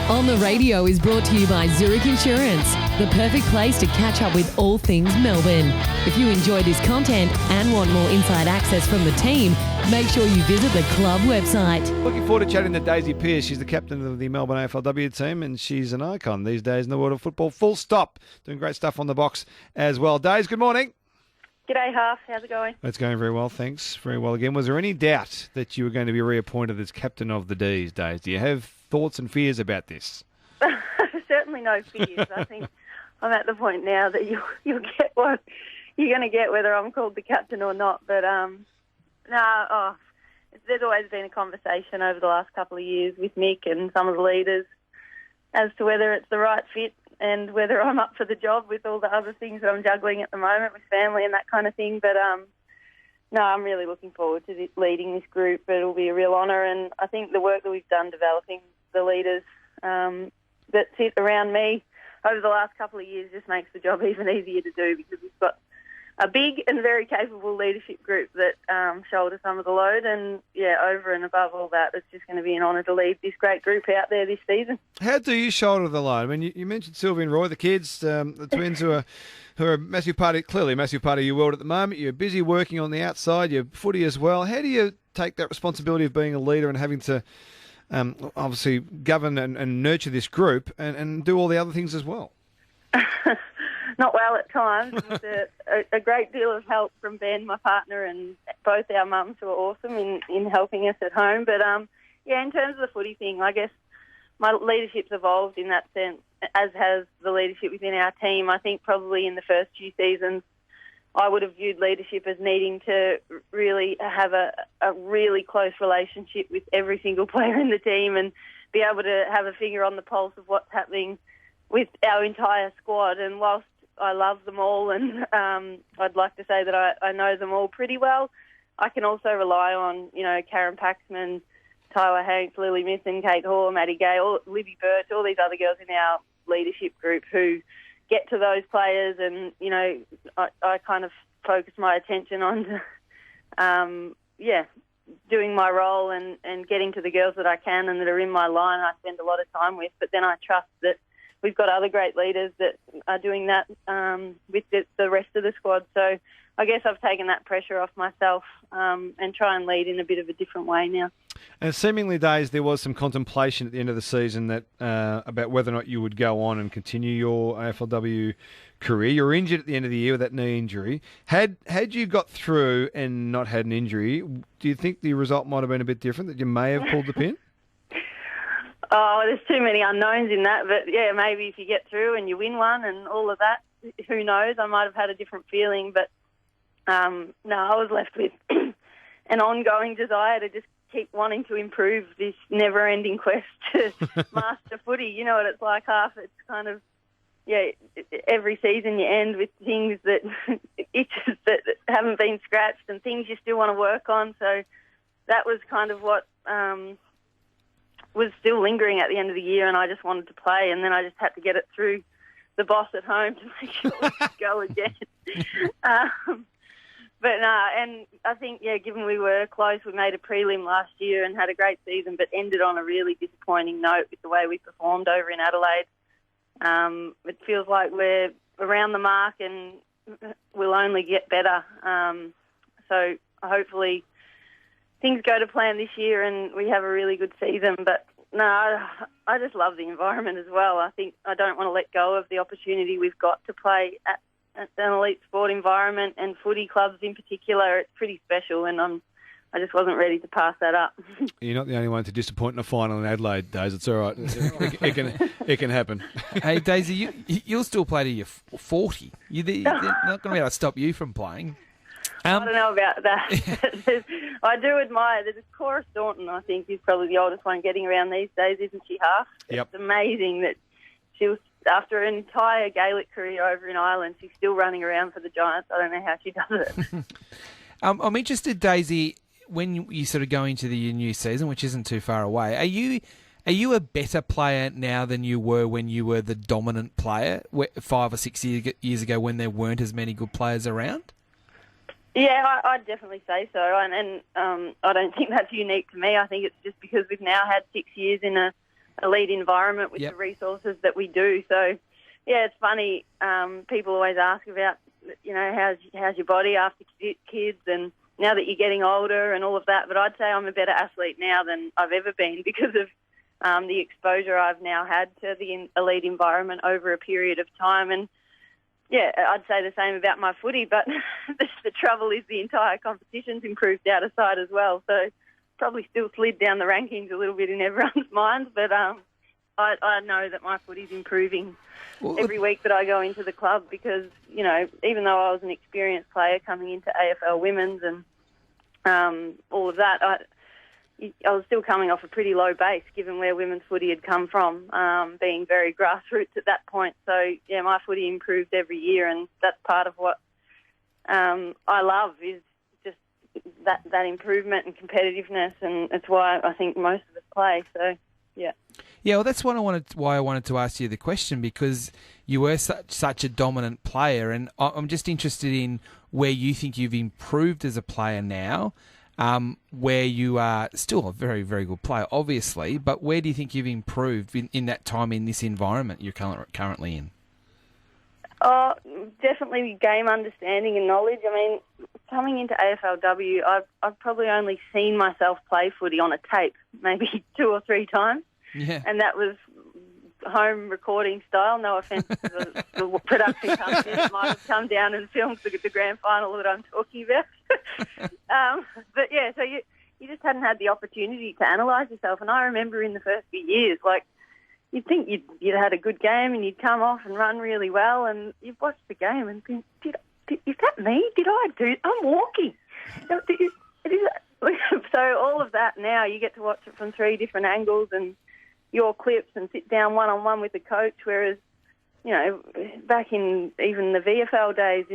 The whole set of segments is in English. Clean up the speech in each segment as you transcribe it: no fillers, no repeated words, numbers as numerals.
On the Radio is brought to you by Zurich Insurance, the perfect place to catch up with all things Melbourne. If you enjoy this content and want more inside access from the team, make sure you visit the club website. Looking forward to chatting to Daisy Pearce. She's the captain of the Melbourne AFLW team, and she's an icon these days in the world of football. Full stop. Doing great stuff on the box as well. Daisy, good morning. G'day, Half. How's it going? It's going very well, thanks. Very well again. Was there any doubt that you were going to be reappointed as captain of the D's, Daisy? Do you have thoughts and fears about this? Certainly no fears. I think I'm at the point now that you'll get what you're going to get, whether I'm called the captain or not. But there's always been a conversation over the last couple of years with Mick and some of the leaders as to whether it's the right fit and whether I'm up for the job with all the other things that I'm juggling at the moment with family and that kind of thing. But no, I'm really looking forward to leading this group. It'll be a real honour, and I think the work that we've done developing the leaders that sit around me over the last couple of years just makes the job even easier to do, because we've got a big and very capable leadership group that shoulder some of the load. And, yeah, over and above all that, it's just going to be an honour to lead this great group out there this season. How do you shoulder the load? I mean, you mentioned Sylvie and Roy, the kids, the twins who are a massive part of your world at the moment. You're busy working on the outside, you're footy as well. How do you take that responsibility of being a leader and having to obviously govern and nurture this group and do all the other things as well? Not well at times. With a great deal of help from Ben, my partner, and both our mums, who are awesome in helping us at home. But, in terms of the footy thing, I guess my leadership's evolved in that sense, as has the leadership within our team. I think probably in the first few seasons, I would have viewed leadership as needing to really have a really close relationship with every single player in the team and be able to have a finger on the pulse of what's happening with our entire squad. And whilst I love them all and I'd like to say that I know them all pretty well, I can also rely on, Karen Paxman, Tyler Hanks, Lily Mithen, Kate Hall, Maddie Gay, Libby Birch, all these other girls in our leadership group who get to those players, and I kind of focus my attention on doing my role and getting to the girls that I can and that are in my line I spend a lot of time with. But then I trust that we've got other great leaders that are doing that with the rest of the squad. So I guess I've taken that pressure off myself and try and lead in a bit of a different way now. And seemingly, Days, there was some contemplation at the end of the season that about whether or not you would go on and continue your AFLW career. You were injured at the end of the year with that knee injury. Had you got through and not had an injury, do you think the result might have been a bit different, that you may have pulled the pin? Oh, there's too many unknowns in that. But, yeah, maybe if you get through and you win one and all of that, who knows? I might have had a different feeling. But, no, I was left with an ongoing desire to just keep wanting to improve this never-ending quest to master footy. You know what it's like, Half. It's kind of, every season you end with things that itches that haven't been scratched and things you still want to work on. So that was kind of what was still lingering at the end of the year, and I just wanted to play, and then I just had to get it through the boss at home to make sure we could go again. But no, and I think, given we were close, we made a prelim last year and had a great season, but ended on a really disappointing note with the way we performed over in Adelaide. It feels like we're around the mark and we'll only get better. So hopefully things go to plan this year and we have a really good season. But no, I just love the environment as well. I think I don't want to let go of the opportunity we've got to play at an elite sport environment, and footy clubs in particular. It's pretty special, and I just wasn't ready to pass that up. You're not the only one to disappoint in a final in Adelaide, Days. It's all right. It can happen. Hey, Daisy, you'll still play to your 40. They're not going to be able to stop you from playing. I don't know about that. I do admire. There's a Cora Staunton, I think, is probably the oldest one getting around these days, isn't she, Half? Yep. It's amazing that she was, after an entire Gaelic career over in Ireland, she's still running around for the Giants. I don't know how she does it. I'm interested, Daisy, when you sort of go into the new season, which isn't too far away, are you a better player now than you were when you were the dominant player 5 or 6 years ago when there weren't as many good players around? Yeah, I'd definitely say so, and I don't think that's unique to me. I think it's just because we've now had 6 years in a elite environment with the resources that we do. So, yeah, it's funny. People always ask about, how's your body after kids and now that you're getting older and all of that. But I'd say I'm a better athlete now than I've ever been because of the exposure I've now had to the elite environment over a period of time. And, yeah, I'd say the same about my footy, but the trouble is the entire competition's improved out of sight as well. So probably still slid down the rankings a little bit in everyone's minds, but I know that my footy's improving every week that I go into the club because, even though I was an experienced player coming into AFL Women's and all of that, I was still coming off a pretty low base given where women's footy had come from, being very grassroots at that point. So, yeah, my footy improves every year, and that's part of what I love is just that improvement and competitiveness, and it's why I think most of us play. So, yeah. Yeah, well, that's why I wanted to ask you the question, because you were such a dominant player, and I'm just interested in where you think you've improved as a player now, where you are still a very, very good player, obviously, but where do you think you've improved in that time in this environment you're currently in? Definitely game understanding and knowledge. I mean, coming into AFLW, I've probably only seen myself play footy on a tape, maybe 2 or 3 times. Yeah. And that was home recording style. No offence to the production company that might have come down and filmed the grand final that I'm talking about. But, yeah, so you just hadn't had the opportunity to analyse yourself. And I remember in the first few years, you'd think you'd had a good game and you'd come off and run really well, and you'd watch the game and think, is that me? Did I do it? I'm walking. So all of that now, you get to watch it from 3 different angles and your clips and sit down one-on-one with the coach, whereas, back in even the VFL days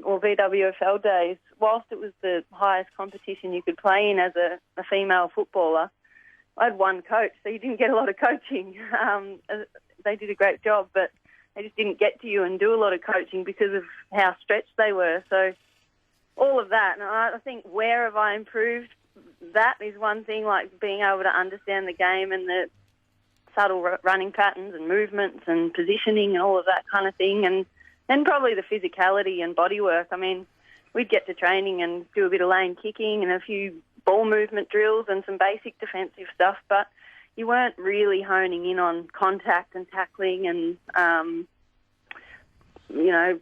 or VWFL days, whilst it was the highest competition you could play in as a female footballer, I had one coach, so you didn't get a lot of coaching. They did a great job, but they just didn't get to you and do a lot of coaching because of how stretched they were. So all of that, and I think where have I improved? That is one thing, like being able to understand the game and the subtle running patterns and movements and positioning and all of that kind of thing, and then probably the physicality and body work. I mean, we'd get to training and do a bit of lane kicking and a few ball movement drills and some basic defensive stuff, but you weren't really honing in on contact and tackling and,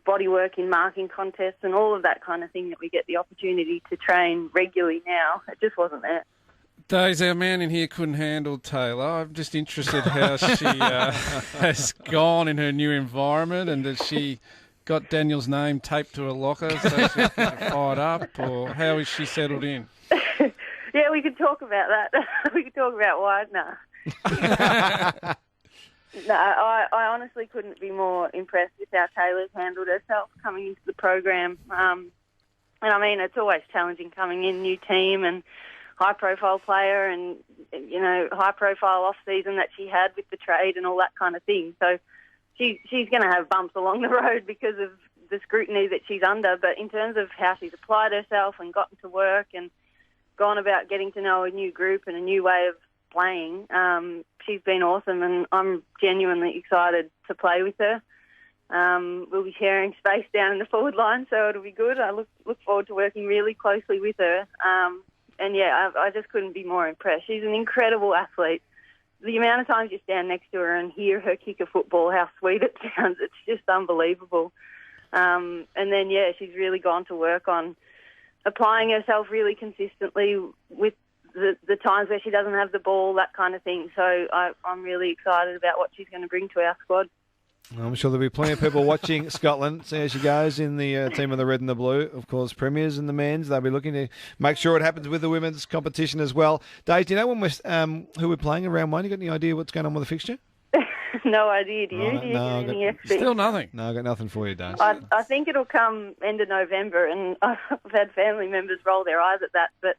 body work in marking contests and all of that kind of thing that we get the opportunity to train regularly now. It just wasn't there. Daisy, our man in here couldn't handle Taylor. I'm just interested how she has gone in her new environment, and that she got Daniel's name taped to her locker so she can get fired up, or how is she settled in? Yeah, we could talk about that. We could talk about why. No, I honestly couldn't be more impressed with how Taylor's handled herself coming into the program. And I mean, it's always challenging coming in, new team and high-profile player and, high-profile off-season that she had with the trade and all that kind of thing. So she's going to have bumps along the road because of the scrutiny that she's under. But in terms of how she's applied herself and gotten to work and gone about getting to know a new group and a new way of playing, she's been awesome, and I'm genuinely excited to play with her. We'll be sharing space down in the forward line, so it'll be good. I look forward to working really closely with her. And, yeah, I just couldn't be more impressed. She's an incredible athlete. The amount of times you stand next to her and hear her kick a football, how sweet it sounds, it's just unbelievable. And then, yeah, she's really gone to work on applying herself really consistently with the times where she doesn't have the ball, that kind of thing. So I'm really excited about what she's going to bring to our squad. I'm sure there'll be plenty of people watching Scotland, see how she goes in the team of the red and the blue. Of course, premiers and the men's, they'll be looking to make sure it happens with the women's competition as well. Dave, do you know when who we're playing in round 1? You got any idea what's going on with the fixture? No idea, do you? Right, Do you get any extra? Still nothing. No, I've got nothing for you, Dave. I think it'll come end of November, and I've had family members roll their eyes at that, but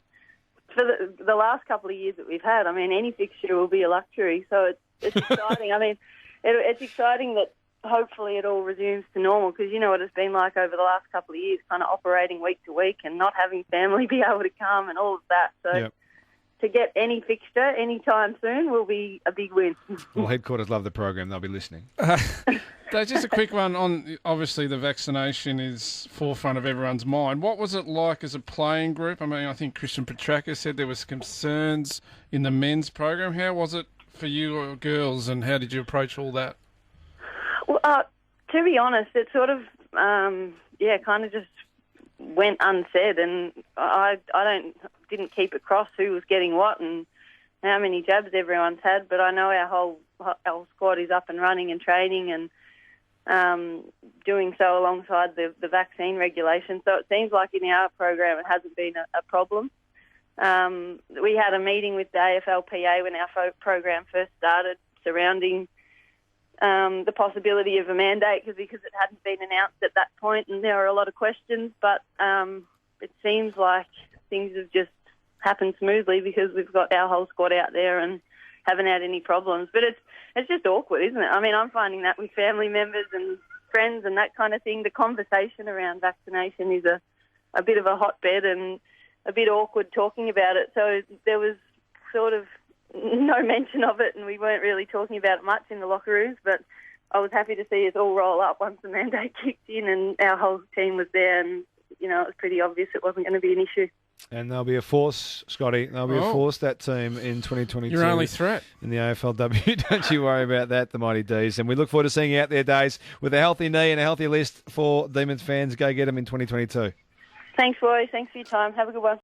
for the last couple of years that we've had, I mean, any fixture will be a luxury, so it's exciting. I mean, it's exciting that hopefully it all resumes to normal, because you know what it's been like over the last couple of years, kind of operating week to week and not having family be able to come and all of that. So to get any fixture anytime soon will be a big win. Well, headquarters love the program. They'll be listening. So just a quick one on, obviously the vaccination is forefront of everyone's mind. What was it like as a playing group? I mean, I think Christian Petraka said there was concerns in the men's program. How was it for you or girls, and how did you approach all that? Well, to be honest, it sort of, kind of just went unsaid, and I didn't keep across who was getting what and how many jabs everyone's had, but I know our squad is up and running and training and doing so alongside the vaccine regulations. So it seems like in our program it hasn't been a problem. We had a meeting with the AFLPA when our program first started surrounding the possibility of a mandate because it hadn't been announced at that point, and there were a lot of questions, but it seems like things have just happened smoothly because we've got our whole squad out there and haven't had any problems. But it's just awkward, isn't it? I mean, I'm finding that with family members and friends and that kind of thing. The conversation around vaccination is a bit of a hotbed and a bit awkward talking about it. So there was sort of no mention of it, and we weren't really talking about it much in the locker rooms, but I was happy to see us all roll up once the mandate kicked in and our whole team was there, and, it was pretty obvious it wasn't going to be an issue. And they'll be a force, Scotty. They'll be a force, that team, in 2022. Your only threat. In the AFLW. Don't you worry about that, the Mighty D's. And we look forward to seeing you out there, Days, with a healthy knee and a healthy list for Demons fans. Go get them in 2022. Thanks, Roy. Thanks for your time. Have a good one.